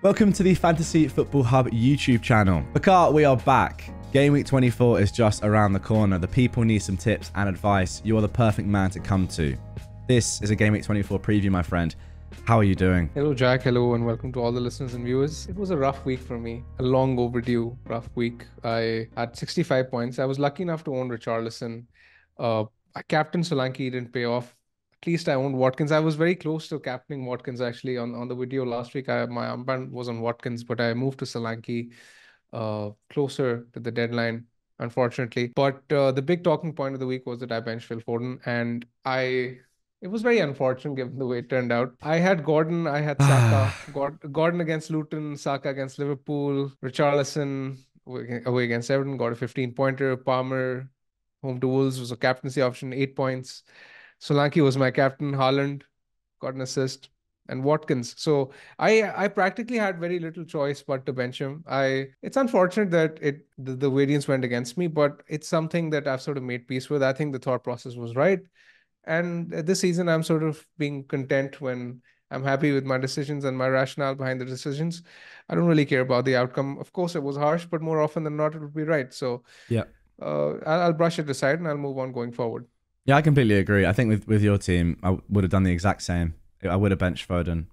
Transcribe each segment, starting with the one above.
Welcome to the Fantasy Football Hub YouTube channel. Bakar, we are back. Game week 24 is just around the corner. The people need some tips and advice. You are the perfect man to come to. This is a Game week 24 preview, my friend. How are you doing? Hello, Jack. Hello, and welcome to all the listeners and viewers. It was a rough week for me. A long overdue rough week. I had 65 points. I was lucky enough to own Richarlison. Captain Solanke didn't pay off. At least I owned Watkins. I was very close to captaining Watkins actually on the video last week. My armband was on Watkins, but I moved to Solanke closer to the deadline, unfortunately. But the big talking point of the week was that I benched Phil Foden, and it was very unfortunate given the way it turned out. I had Gordon, I had Saka, Gordon against Luton, Saka against Liverpool, Richarlison away against Everton, got a 15-pointer. Palmer, home to Wolves, was a captaincy option, 8 points. Solanke was my captain. Haaland got an assist, and Watkins. So I practically had very little choice but to bench him. It's unfortunate that the variance went against me, but it's something that I've sort of made peace with. I think the thought process was right. And this season, I'm sort of being content when I'm happy with my decisions and my rationale behind the decisions. I don't really care about the outcome. Of course, it was harsh, but more often than not, it would be right. So yeah, I'll brush it aside and I'll move on going forward. Yeah, I completely agree. I think with your team, I would have done the exact same. I would have benched Foden.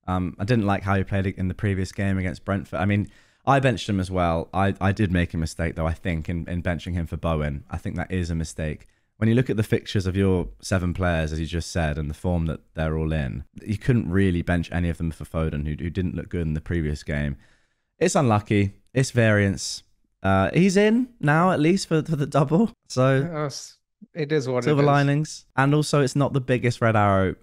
I didn't like how he played in the previous game against Brentford. I mean, I benched him as well. I did make a mistake, though, I think, in benching him for Bowen. I think that is a mistake. When you look at the fixtures of your 7 players, as you just said, and the form that they're all in, you couldn't really bench any of them for Foden, who didn't look good in the previous game. It's unlucky. It's variance. He's in now, at least, for the double. So Yes, it is what it is. Silver linings. And also, it's not the biggest red arrow.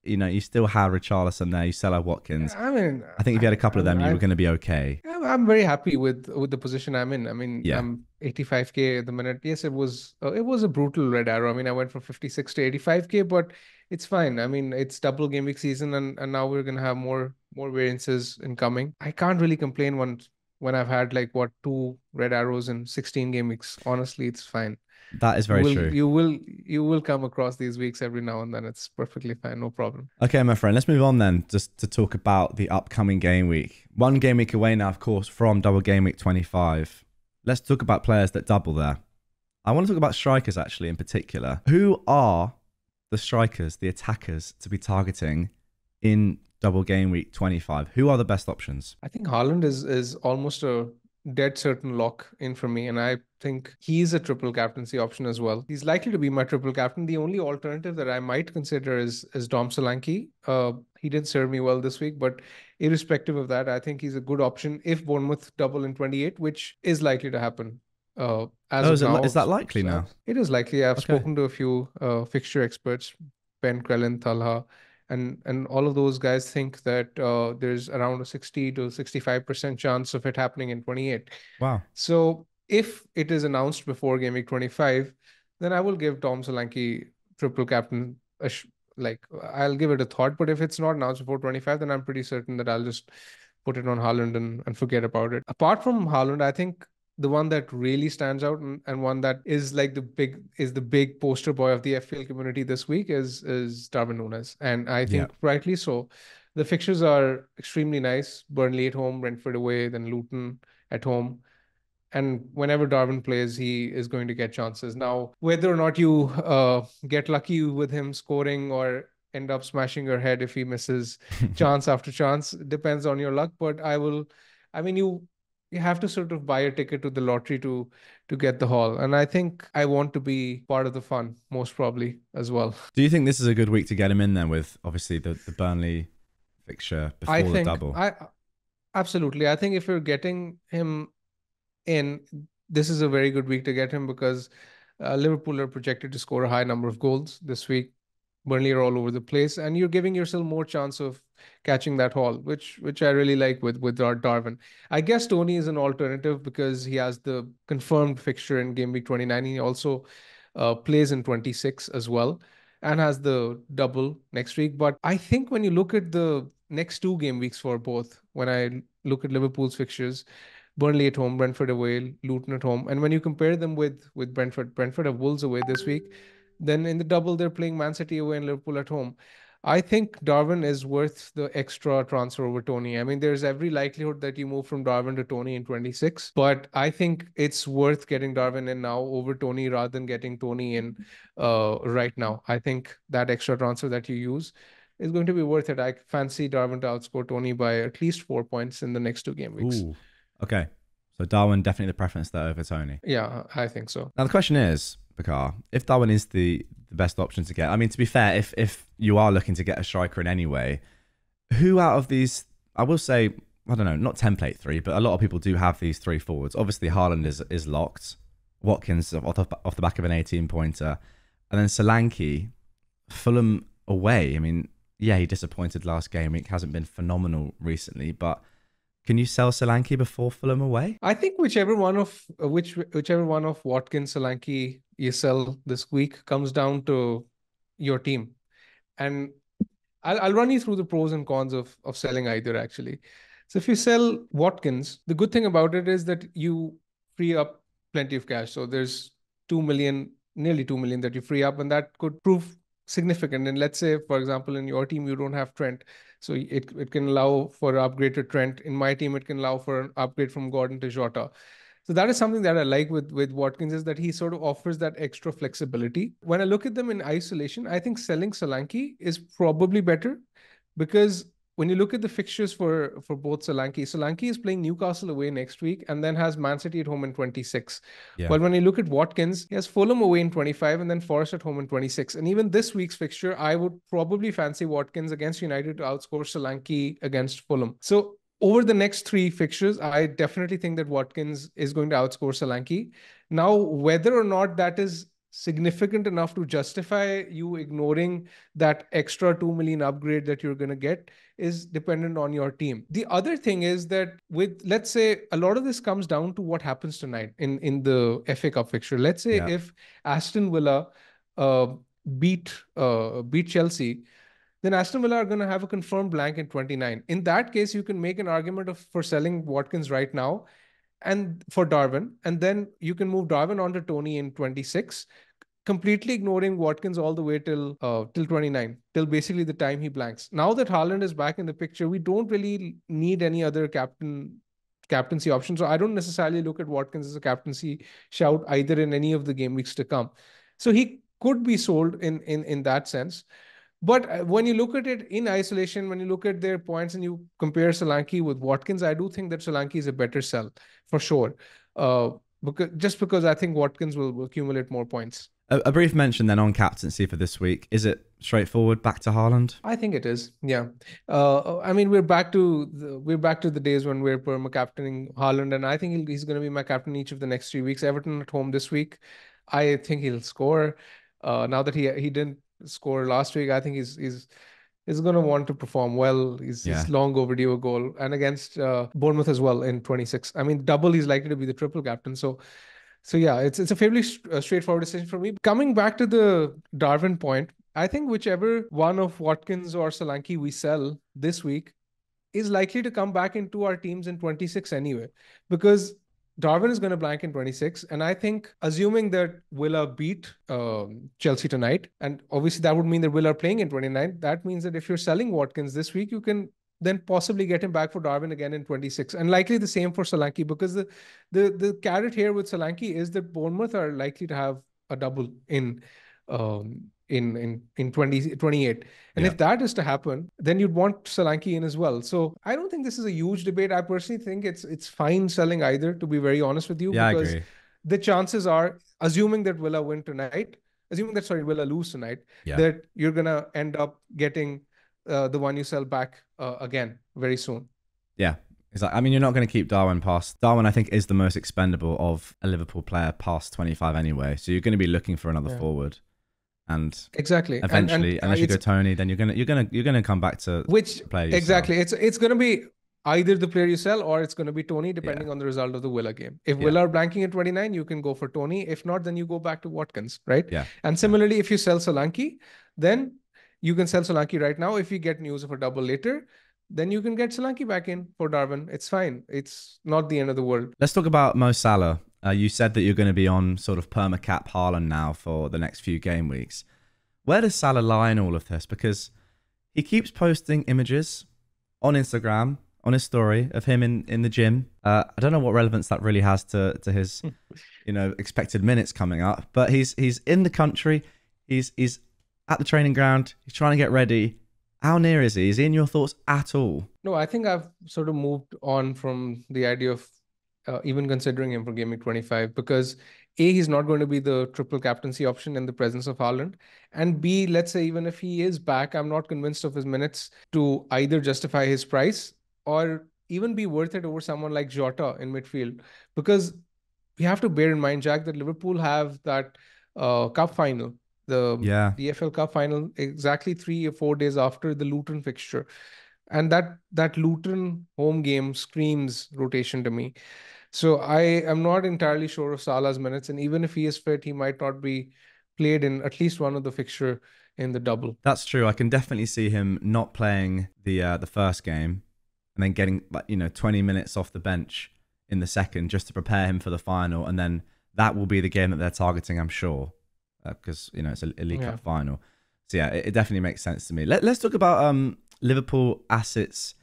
You know, you still have Richarlison there. You still have Watkins. I mean, I think if you had a couple of them, you were going to be okay. I'm very happy with the position I'm in. I mean, Yeah. I'm 85k at the minute. Yes, it was a brutal red arrow. I mean, I went from 56 to 85k, but it's fine. I mean, it's double game week season, and now we're gonna have more variances incoming. I can't really complain when I've had like 2 red arrows in 16 game weeks. Honestly, it's fine. That is very true. You will come across these weeks every now and then. It's perfectly fine, no problem. Okay, my friend, let's move on then, just to talk about the upcoming game week. 1 game week away now, of course, from double game week 25. Let's talk about players that double there. I want to talk about strikers, actually, in particular. Who are the strikers, the attackers, to be targeting in double game week 25? Who are the best options? I think Haaland is almost a dead certain lock in for me, and I think he's a triple captaincy option as well. He's likely to be my triple captain. The only alternative that I might consider is Dom Solanke. He didn't serve me well this week, but irrespective of that, I think he's a good option if Bournemouth double in 28, which is likely to happen. Is that likely now? It is likely. I've spoken to a few fixture experts, Ben Krellin, Talha, and all of those guys think that there's around a 60 to 65% chance of it happening in 28. Wow. So if it is announced before game week 25, then I will give Tom Solanke triple captain I'll give it a thought. But if it's not announced before 25, then I'm pretty certain that I'll just put it on Haaland and forget about it. Apart from Haaland, I think the one that really stands out and one that is like the big poster boy of the FPL community this week is Darwin Núñez. And I think rightly so. The fixtures are extremely nice. Burnley at home, Brentford away, then Luton at home. And whenever Darwin plays, he is going to get chances. Now, whether or not you get lucky with him scoring or end up smashing your head if he misses chance after chance, depends on your luck. But you have to sort of buy a ticket to the lottery to get the haul. And I think I want to be part of the fun, most probably, as well. Do you think this is a good week to get him in then with, obviously, the Burnley fixture before the double? Absolutely. I think if you're getting him in, this is a very good week to get him because Liverpool are projected to score a high number of goals this week. Burnley are all over the place, and you're giving yourself more chance of catching that haul, which I really like with Darwin. I guess Tony is an alternative because he has the confirmed fixture in game week 29. He also plays in 26 as well and has the double next week. But I think when you look at the next 2 game weeks for both, when I look at Liverpool's fixtures, Burnley at home, Brentford away, Luton at home, and when you compare them with Brentford have Wolves away this week. Then in the double, they're playing Man City away and Liverpool at home. I think Darwin is worth the extra transfer over Tony. I mean, there's every likelihood that you move from Darwin to Tony in 26, but I think it's worth getting Darwin in now over Tony rather than getting Tony in right now. I think that extra transfer that you use is going to be worth it. I fancy Darwin to outscore Tony by at least 4 points in the next two game weeks. Ooh, okay. So Darwin definitely the preference there over Tony. Yeah, I think so. Now the question is, Bakar, if Darwin is the best option to get, I mean, to be fair, if you are looking to get a striker in anyway, who out of these, I will say, I don't know, not template three, but a lot of people do have these three forwards. Obviously, Haaland is locked. Watkins off the back of an 18-pointer. And then Solanke, Fulham away. I mean, yeah, he disappointed last game week, hasn't been phenomenal recently, but can you sell Solanke before Fulham away? I think whichever one of Watkins, Solanke you sell this week comes down to your team. And I'll run you through the pros and cons of selling either, actually. So if you sell Watkins, the good thing about it is that you free up plenty of cash. So there's 2 million, nearly 2 million that you free up, and that could prove significant. And let's say, for example, in your team, you don't have Trent. So it can allow for an upgrade to Trent. In my team, it can allow for an upgrade from Gordon to Jota. So that is something that I like with Watkins, is that he sort of offers that extra flexibility. When I look at them in isolation, I think selling Solanke is probably better, because when you look at the fixtures for both Solanke is playing Newcastle away next week and then has Man City at home in 26. Yeah. But when you look at Watkins, he has Fulham away in 25 and then Forest at home in 26. And even this week's fixture, I would probably fancy Watkins against United to outscore Solanke against Fulham. So over the next three fixtures, I definitely think that Watkins is going to outscore Solanke. Now, whether or not that is significant enough to justify you ignoring that extra 2 million upgrade that you're going to get is dependent on your team. The other thing is that with, let's say, a lot of this comes down to what happens tonight in the FA Cup fixture. Let's say if Aston Villa beat Chelsea, then Aston Villa are going to have a confirmed blank in 29. In that case, you can make an argument for selling Watkins right now and for Darwin, and then you can move Darwin onto Tony in 26, completely ignoring Watkins all the way till 29, till basically the time he blanks. Now that Haaland is back in the picture, we don't really need any other captaincy option. So I don't necessarily look at Watkins as a captaincy shout either in any of the game weeks to come. So he could be sold in that sense. But when you look at it in isolation, when you look at their points and you compare Solanke with Watkins, I do think that Solanke is a better sell for sure. Because I think Watkins will accumulate more points. A brief mention then on captaincy for this week. Is it straightforward back to Haaland? I think it is. Yeah. I mean, we're back to the days when we're perma-captaining Haaland, and I think he's going to be my captain each of the next 3 weeks. Everton at home this week. I think he'll score. Now that he didn't score last week, I think he's going to want to perform well. He's long overdue a goal, and against Bournemouth as well in 26. I mean, double, he's likely to be the triple captain. So yeah, it's a fairly straightforward decision for me. Coming back to the Darwin point, I think whichever one of Watkins or Solanke we sell this week is likely to come back into our teams in 26 anyway, because Darwin is going to blank in 26. And I think, assuming that Villa beat Chelsea tonight, and obviously that would mean that Villa are playing in 29, that means that if you're selling Watkins this week, you can then possibly get him back for Darwin again in 26. And likely the same for Solanke, because the carrot here with Solanke is that Bournemouth are likely to have a double in 28. And if that is to happen, then you'd want Solanke in as well. So I don't think this is a huge debate. I personally think it's fine selling either, to be very honest with you, because I agree. The chances are, assuming that Villa win tonight, Villa lose tonight, that you're going to end up getting the one you sell back again very soon. Yeah. Exactly. I mean, you're not going to keep Darwin past. Darwin, I think, is the most expendable of a Liverpool player past 25 anyway. So you're going to be looking for another forward. And exactly, eventually, unless you go Tony, then you're gonna come back to which player you exactly sell. It's gonna be either the player you sell or it's gonna be Tony, depending on the result of the Villa game. If Villa are blanking at 29, you can go for Tony. If not, then you go back to Watkins, right? Yeah. And similarly, if you sell Solanke, then you can sell Solanke right now. If you get news of a double later, then you can get Solanke back in for Darwin. It's fine. It's not the end of the world. Let's talk about Mo Salah. You said that you're going to be on sort of perma-cap Haaland now for the next few game weeks. Where does Salah lie in all of this? Because he keeps posting images on Instagram, on his story of him in the gym. I don't know what relevance that really has to his, expected minutes coming up, but he's in the country. He's at the training ground. He's trying to get ready. How near is he? Is he in your thoughts at all? No, I think I've sort of moved on from the idea of even considering him for Gameweek 25 because A, he's not going to be the triple captaincy option in the presence of Haaland. And B, let's say even if he is back, I'm not convinced of his minutes to either justify his price or even be worth it over someone like Jota in midfield. Because we have to bear in mind, Jack, that Liverpool have that cup final, the Yeah, DFL Cup final, exactly 3 or 4 days after the Luton fixture. And that Luton home game screams rotation to me. So I am not entirely sure of Salah's minutes, and even if he is fit, he might not be played in at least one of the fixture in the double. that's true. I can definitely see him not playing the first game and then getting 20 minutes off the bench in the second just to prepare him for the final, and then that will be the game that they're targeting, I'm sure, because it's a League Cup final. So yeah, it definitely makes sense to me. Let's talk about Liverpool assets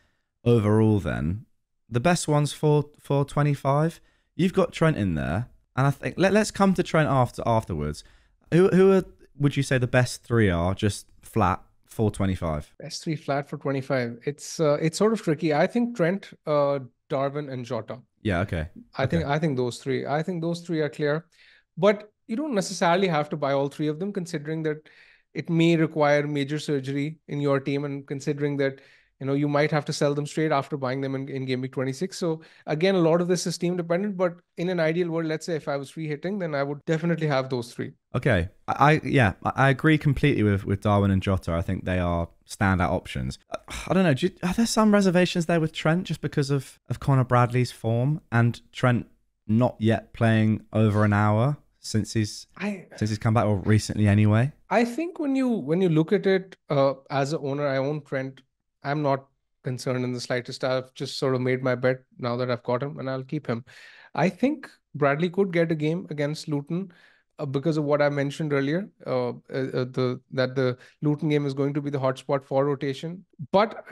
overall then. The best ones for 25. You've got Trent in there, and I think let's come to Trent afterwards. Who are, would you say the best three are just flat for 25? Best three flat for 25. It's sort of tricky. I think Trent, Darwin, and Jota. Yeah, okay. I think those three. I think those three are clear. But you don't necessarily have to buy all three of them, considering that it may require major surgery in your team, and considering that you might have to sell them straight after buying them in Game Week 26. So again, a lot of this is team dependent. But in an ideal world, let's say if I was free hitting, then I would definitely have those three. Okay, I agree completely with Darwin and Jota. I think they are standout options. I don't know. Are there some reservations there with Trent just because of Conor Bradley's form and Trent not yet playing over an hour since he's come back, or recently anyway? I think when you look at it as an owner, I own Trent. I'm not concerned in the slightest. I've just sort of made my bet now that I've got him, and I'll keep him. I think Bradley could get a game against Luton because of what I mentioned earlier. That the Luton game is going to be the hotspot for rotation. But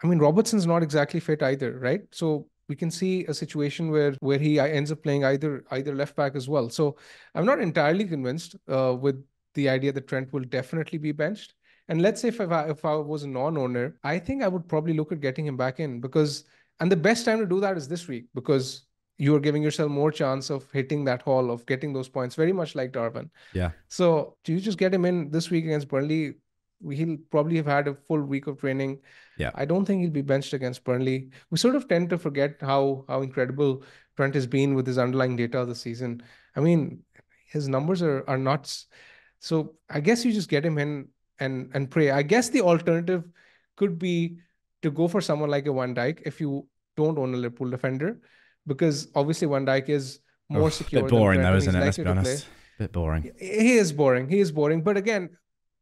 I mean, Robertson's not exactly fit either, right? So we can see a situation where he ends up playing either left back as well. So I'm not entirely convinced with the idea that Trent will definitely be benched. And let's say if I was a non-owner, I think I would probably look at getting him back in and the best time to do that is this week because you are giving yourself more chance of hitting that haul, of getting those points, very much like Darwin. Yeah. So do you just get him in this week against Burnley? He'll probably have had a full week of training. Yeah. I don't think he'll be benched against Burnley. We sort of tend to forget how incredible Trent has been with his underlying data this season. I mean, his numbers are nuts. So I guess you just get him in and pray. I guess the alternative could be to go for someone like a Van Dijk if you don't own a Liverpool defender, because obviously Van Dijk is more secure. Bit boring than though, Trent, isn't it? Let's be honest. Bit boring. He is boring. He is boring. But again,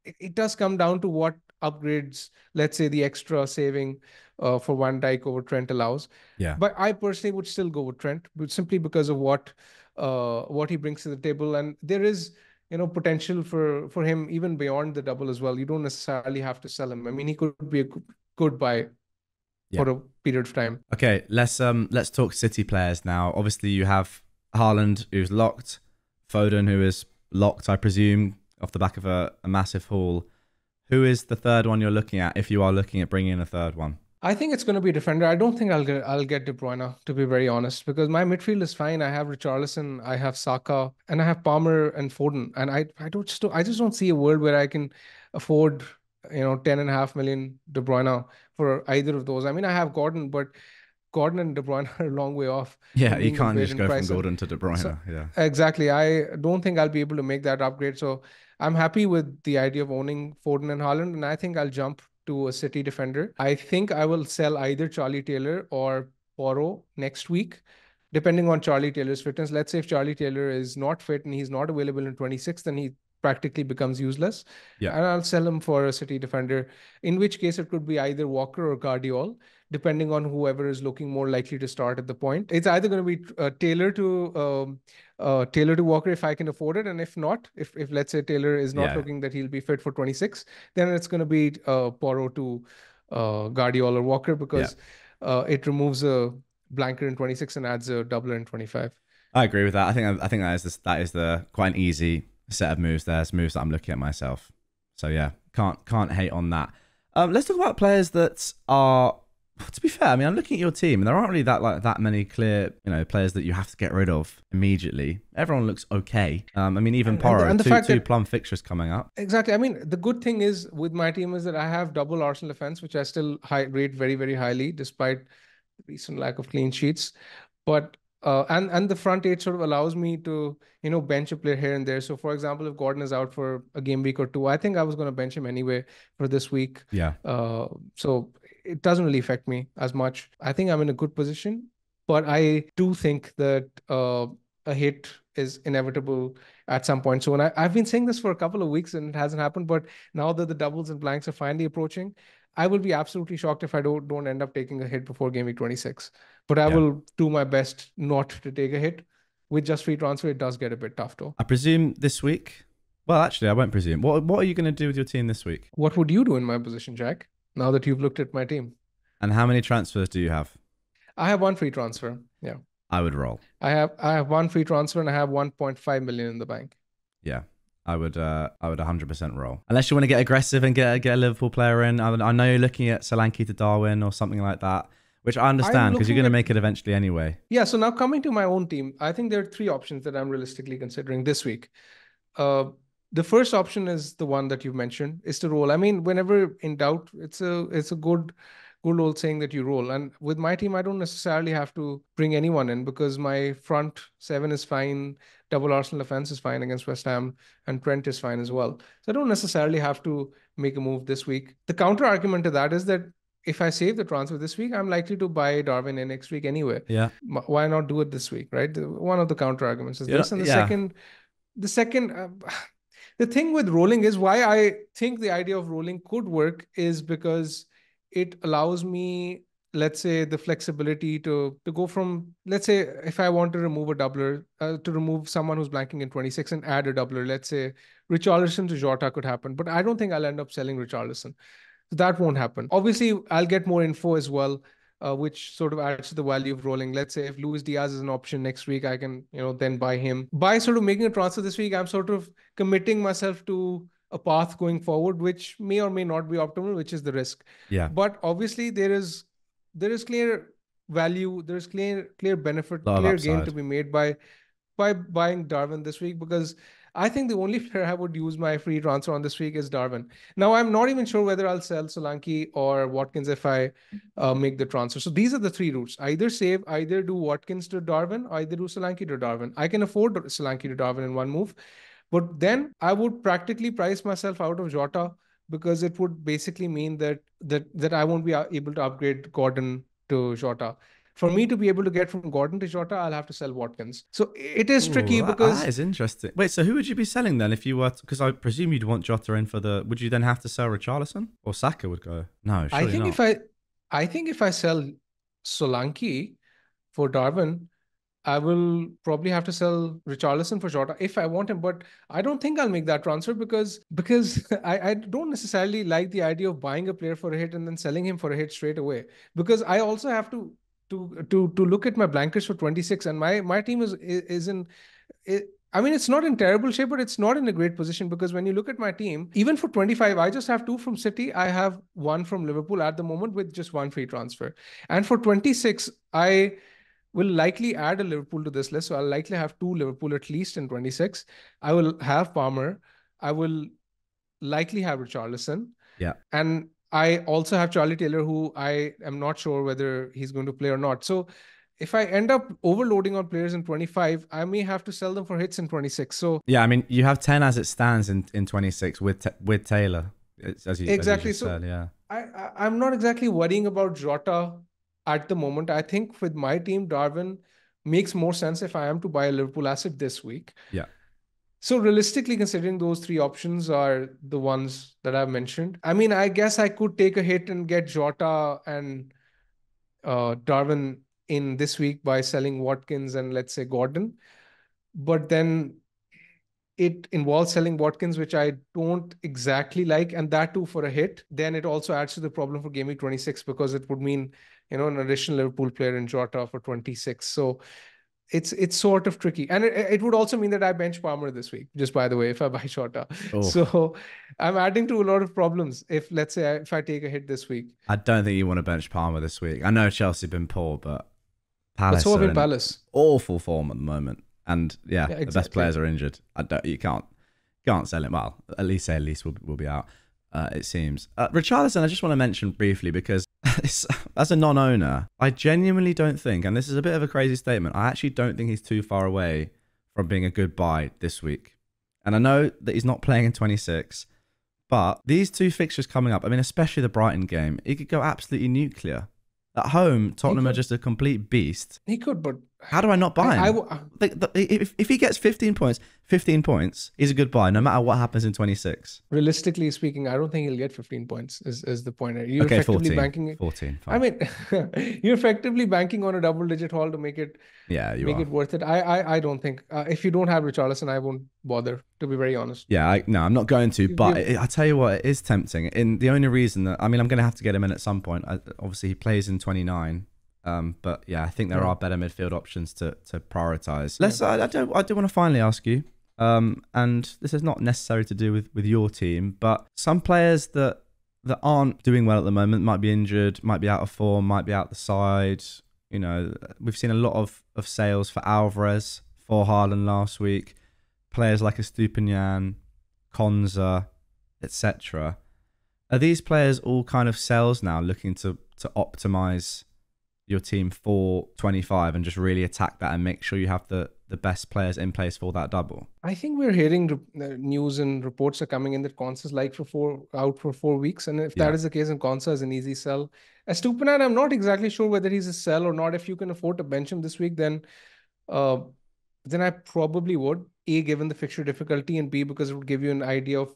it does come down to what upgrades, let's say the extra saving for Van Dijk over Trent allows. Yeah. But I personally would still go with Trent, simply because of what he brings to the table, and there is potential for him even beyond the double as well. You don't necessarily have to sell him. I mean, he could be a good buy for a period of time. Okay, let's talk City players now. Obviously, you have Haaland, who's locked, Foden, who is locked, I presume, off the back of a massive haul. Who is the third one you're looking at if you are looking at bringing in a third one? I think it's going to be a defender. I don't think I'll get De Bruyne, to be very honest, because my midfield is fine. I have Richarlison, I have Saka, and I have Palmer and Foden, and I just don't see a world where I can afford 10.5 million De Bruyne for either of those. I mean, I have Gordon, but Gordon and De Bruyne are a long way off. Yeah, you can't just go from Gordon to De Bruyne. So, yeah, exactly. I don't think I'll be able to make that upgrade. So I'm happy with the idea of owning Foden and Haaland, and I think I'll jump to a City defender. I think I will sell either Charlie Taylor or Porro next week, depending on Charlie Taylor's fitness. Let's say if Charlie Taylor is not fit and he's not available in 26, then he practically becomes useless. Yeah. And I'll sell him for a City defender, in which case it could be either Walker or Guardiola. depending on whoever is looking more likely to start at the point. It's either going to be Taylor to Walker if I can afford it, and if not, if let's say Taylor is not Yeah. looking that he'll be fit for 26, then it's going to be Porro to Guardiola or Walker, because it removes a blanker in 26 and adds a doubler in 25. I agree with that. I think that is the quite an easy set of moves there. It's moves that I'm looking at myself. So yeah, can't hate on that. Let's talk about players that are. To be fair, I mean, I'm looking at your team, and there aren't really that many clear, players that you have to get rid of immediately. Everyone looks okay. I mean, even Porro, and the fact two that, plum fixtures coming up. Exactly. I mean, the good thing is with my team is that I have double Arsenal defense, which I still rate very, very highly, despite the recent lack of clean sheets. But and the front eight sort of allows me to bench a player here and there. So for example, if Gordon is out for a game week or two, I think I was going to bench him anyway for this week. Yeah. So it doesn't really affect me as much. I think I'm in a good position, but I do think that a hit is inevitable at some point. So when I've been saying this for a couple of weeks and it hasn't happened, but now that the doubles and blanks are finally approaching, I will be absolutely shocked if I don't end up taking a hit before game week 26. But I will do my best not to take a hit. With just free transfer, it does get a bit tough though. I presume this week. Well, actually, I won't presume. What are you going to do with your team this week? What would you do in my position, Jack? Now that you've looked at my team. And how many transfers do you have? I have one free transfer. Yeah. I would roll. I have one free transfer and I have 1.5 million in the bank. Yeah. I would 100% roll. Unless you want to get aggressive and get a Liverpool player in. I know you're looking at Solanke to Darwin or something like that, which I understand because you're going to make it eventually anyway. Yeah, so now coming to my own team, I think there are three options that I'm realistically considering this week. The first option is the one that you've mentioned, is to roll. I mean, whenever in doubt, it's a good old saying that you roll. And with my team, I don't necessarily have to bring anyone in because my front seven is fine. Double Arsenal defense is fine against West Ham, and Trent is fine as well. So I don't necessarily have to make a move this week. The counter argument to that is that if I save the transfer this week, I'm likely to buy Darwin in next week anyway. Yeah. Why not do it this week, right? One of the counter arguments is this. And the second, the thing with rolling is why I think the idea of rolling could work is because it allows me, let's say, the flexibility to go from, let's say, if I want to remove a doubler, to remove someone who's blanking in 26 and add a doubler, let's say Richarlison to Jota could happen, but I don't think I'll end up selling Richarlison. So that won't happen. Obviously, I'll get more info as well, which sort of adds to the value of rolling. Let's say if Luis Diaz is an option next week, I can, then buy him. By sort of making a transfer this week, I'm sort of committing myself to a path going forward, which may or may not be optimal, which is the risk. Yeah. But obviously there is clear value, there's clear benefit, clear gain to be made by buying Darwin this week, because I think the only player I would use my free transfer on this week is Darwin. Now, I'm not even sure whether I'll sell Solanke or Watkins if I make the transfer. So these are the three routes. Either save, either do Watkins to Darwin, either do Solanke to Darwin. I can afford Solanke to Darwin in one move. But then I would practically price myself out of Jota, because it would basically mean that I won't be able to upgrade Gordon to Jota. For me to be able to get from Gordon to Jota, I'll have to sell Watkins. So it is tricky because... That is interesting. Wait, so who would you be selling then if you were... Because I presume you'd want Jota in for the... Would you then have to sell Richarlison? Or Saka would go? No, surely not. I think if I sell Solanke for Darwin, I will probably have to sell Richarlison for Jota if I want him. But I don't think I'll make that transfer because I don't necessarily like the idea of buying a player for a hit and then selling him for a hit straight away. Because I also have to look at my blankers for 26, and my team is in... I mean, it's not in terrible shape, but it's not in a great position, because when you look at my team, even for 25, I just have 2 from City. I have 1 from Liverpool at the moment with just 1 free transfer. And for 26, I will likely add a Liverpool to this list. So I'll likely have 2 Liverpool at least in 26. I will have Palmer. I will likely have Richarlison. Yeah. And I also have Charlie Taylor, who I am not sure whether he's going to play or not. So if I end up overloading on players in 25, I may have to sell them for hits in 26. So yeah, I mean, you have 10 as it stands in 26 with Taylor. As you exactly. said, yeah. I'm not exactly worrying about Jota at the moment. I think with my team, Darwin makes more sense if I am to buy a Liverpool asset this week. Yeah. So realistically, considering those 3 options are the ones that I've mentioned, I mean, I guess I could take a hit and get Jota and Darwin in this week by selling Watkins and let's say Gordon. But then it involves selling Watkins, which I don't exactly like, and that too for a hit. Then it also adds to the problem for Game Week 26 because it would mean, an additional Liverpool player in Jota for 26. So it's sort of tricky, and it would also mean that I bench Palmer this week. Just by the way, if I buy Jota, Oh, so I'm adding to a lot of problems. If let's say if I take a hit this week, I don't think you want to bench Palmer this week. I know Chelsea have been poor, but but Palace so have are in in Palace. awful form at the moment. And yeah, Yeah, the best exactly. players are injured. You can't sell him. Well, at least will be out. It seems. Richarlison, I just want to mention briefly because as a non-owner, I genuinely don't think, and this is a bit of a crazy statement, I actually don't think he's too far away from being a good buy this week. And I know that he's not playing in 26, but these two fixtures coming up, I mean, especially the Brighton game, he could go absolutely nuclear. At home, He Tottenham are could, just a complete beast. he could, but How do I not buy I, him? If he gets 15 points, he's a good buy, no matter what happens in 26. realistically speaking, I don't think he'll get 15 points. Is the point? You're Okay, effectively 14. banking. 14, I fine. mean, you're effectively banking on a double-digit haul to make it Yeah, you are. worth it. I don't think if you don't have Richarlison, I won't bother. To be very honest. Yeah, no, I'm not going to, You but give I tell you what, it is tempting. And the only reason that, I mean, I'm going to have to get him in at some point. Obviously, he plays in 29. But yeah, I think there Yeah. are better midfield options to prioritize. I do want to finally ask you, and this is not necessarily to do with your team, but some players that aren't doing well at the moment might be injured, might be out of form, might be out the side. We've seen a lot of sales for Alvarez, for Haaland last week. Players like Estupinian, Konza, etc. Are these players all kind of sells now, looking to optimize your team for 25 and just really attack that and make sure you have the best players in place for that double? I think we're hearing news and reports are coming in that Konsa is like out for 4 weeks, and if Yeah. that is the case, and Konsa is an easy sell. Estupinan, I'm not exactly sure whether he's a sell or not. If you can afford to bench him this week, uh, then I probably would. A, given the fixture difficulty, and B, because it would give you an idea of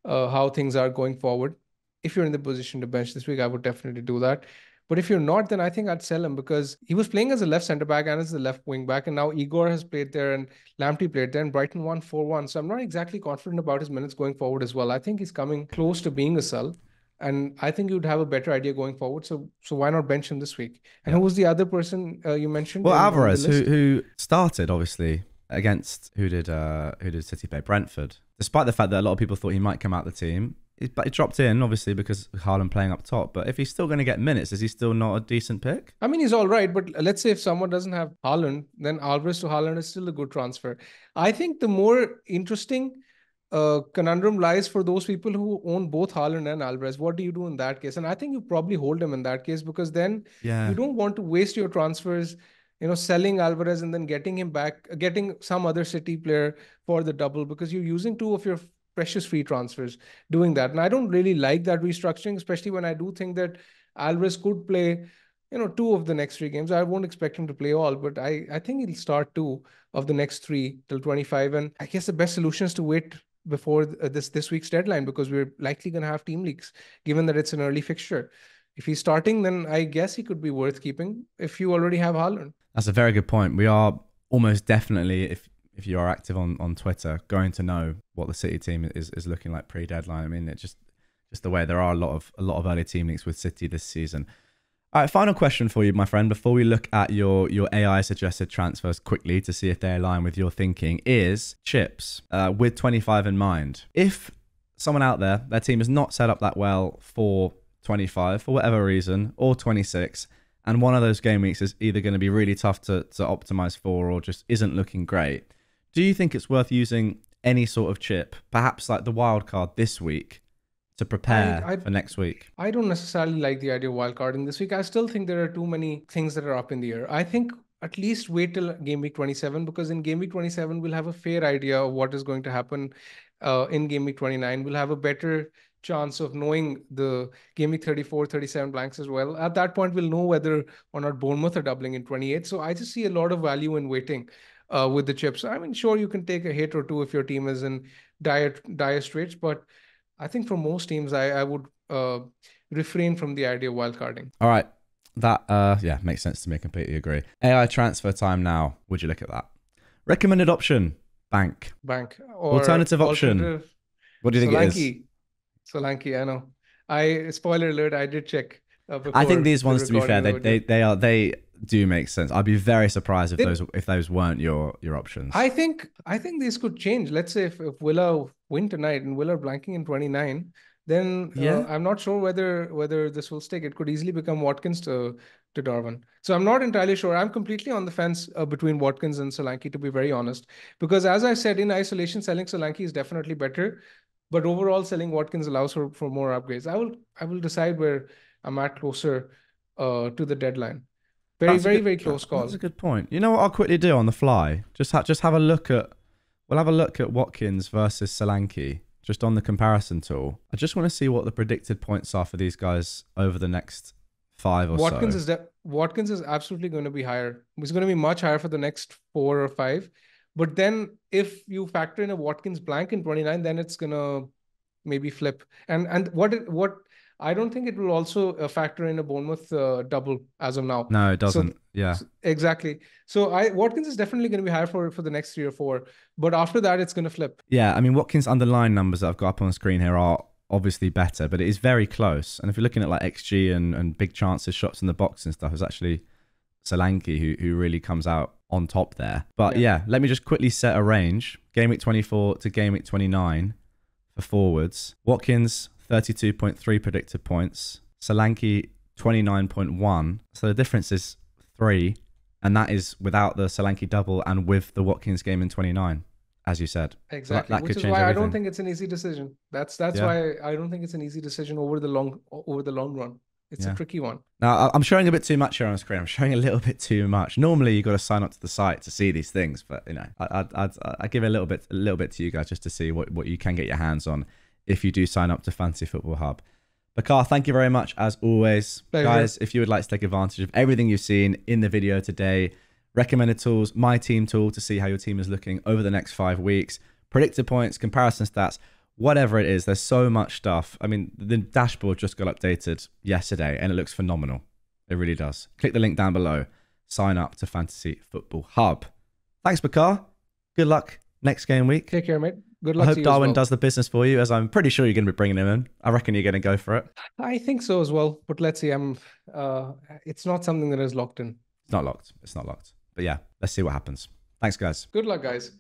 how things are going forward. If you're in the position to bench this week, I would definitely do that. But if you're not, then I think I'd sell him because he was playing as a left centre back and as the left wing back, and now Igor has played there and Lamptey played there, and Brighton won 4-1. So I'm not exactly confident about his minutes going forward as well. I think he's coming close to being a sell, and I think you'd have a better idea going forward. So why not bench him this week? And Yeah. who was the other person you mentioned? Well, in the Alvarez, list? who started obviously against who did City play? Brentford. Despite the fact that a lot of people thought he might come out the team, but he dropped in obviously because Haaland playing up top. But if he's still going to get minutes, is he still not a decent pick? I mean, he's all right, but let's say if someone doesn't have Haaland, then Alvarez to Haaland is still a good transfer. I think the more interesting conundrum lies for those people who own both Haaland and Alvarez. What do you do in that case? And I think you probably hold him in that case because then Yeah. you don't want to waste your transfers, selling Alvarez and then getting him back, getting some other City player for the double because you're using two of your precious free transfers doing that. And I don't really like that restructuring, especially when I do think that Alvarez could play, two of the next three games. I won't expect him to play all, but I think he'll start two of the next three till 25. And I guess the best solution is to wait before this week's deadline because we're likely going to have team leaks, given that it's an early fixture. If he's starting, then I guess he could be worth keeping if you already have Haaland. That's a very good point. We are almost definitely, if you are active on Twitter, going to know what the City team is looking like pre-deadline. I mean, it's just the way there are a lot of early team links with City this season. All right, final question for you, my friend, before we look at your AI suggested transfers quickly to see if they align with your thinking, is chips with 25 in mind. If someone out there, their team is not set up that well for 25 for whatever reason, or 26, and one of those game weeks is either going to be really tough to optimize for or just isn't looking great, do you think it's worth using any sort of chip, perhaps like the wild card this week, to prepare for next week? I don't necessarily like the idea of wildcarding this week. I still think there are too many things that are up in the air. I think at least wait till game week 27 because in game week 27 we'll have a fair idea of what is going to happen in game week 29. We'll have a better chance of knowing the game week 34, 37 blanks as well. At that point, we'll know whether or not Bournemouth are doubling in 28. So I just see a lot of value in waiting with the chips. I mean, sure, you can take a hit or two if your team is in dire straits, but I think for most teams, I would refrain from the idea of wildcarding. All right. That yeah, makes sense to me. I completely agree. AI transfer time now. Would you look at that? Recommended option, bank. Bank or Alternative option. alternative What do you think it is? Solanke, I know. Spoiler alert, I did check I think before these the ones, to be fair, recording of the audio. they do make sense. I'd be very surprised They, if those weren't your options. I think these could change. Let's say if Villa win tonight and Villa are blanking in 29, then Yeah. I'm not sure whether this will stick. It could easily become Watkins to Darwin. So I'm not entirely sure. I'm completely on the fence between Watkins and Solanke, to be very honest, because as I said, in isolation, selling Solanke is definitely better, but overall, selling Watkins allows for more upgrades. I will decide where I'm at closer to the deadline. Very, very, very close That's a call. good point. You know what I'll quickly do on the fly? Just have a look at we'll have a look at Watkins versus Solanke just on the comparison tool. I just want to see what the predicted points are for these guys over the next 5 or so. Watkins is absolutely going to be higher. It's going to be much higher for the next 4 or 5. But then if you factor in a Watkins blank in 29, then it's going to maybe flip. And what I don't think it will also factor in a Bournemouth double as of now. No, it So, doesn't. Yeah. exactly. So I Watkins is definitely going to be higher for the next 3 or 4, but after that it's going to flip. Yeah, I mean Watkins' underlying numbers that I've got up on the screen here are obviously better, but it is very close. And if you're looking at like XG and big chances, shots in the box and stuff, it's actually Solanke who really comes out on top there. But yeah, let me just quickly set a range. Game week 24 to game week 29 for forwards. Watkins 32.3 predicted points. Solanke 29.1. So the difference is 3, and that is without the Solanke double and with the Watkins game in 29, as you said. Exactly, So that which could is change why I everything. don't think it's an easy decision. That's why I don't think it's an easy decision over the long run. It's a tricky one. Now, I'm showing a bit too much here on the screen. I'm showing a little bit too much. Normally, you've got to sign up to the site to see these things, but you know, I give a little bit to you guys just to see what you can get your hands on if you do sign up to Fantasy Football Hub. Bakar, thank you very much as always. Pleasure. Guys, if you would like to take advantage of everything you've seen in the video today, recommended tools, my team tool to see how your team is looking over the next 5 weeks, predicted points, comparison stats, whatever it is, there's so much stuff. I mean, the dashboard just got updated yesterday and it looks phenomenal. It really does. Click the link down below. Sign up to Fantasy Football Hub. Thanks, Bakar. Good luck next game week. Take care, mate. Good luck. I to hope you Darwin as well. does the business for you, as I'm pretty sure you're going to be bringing him in. I reckon you're going to go for it. I think so as well, but let's see. It's not something that is locked in. It's not locked. It's not locked. But yeah, let's see what happens. Thanks, guys. Good luck, guys.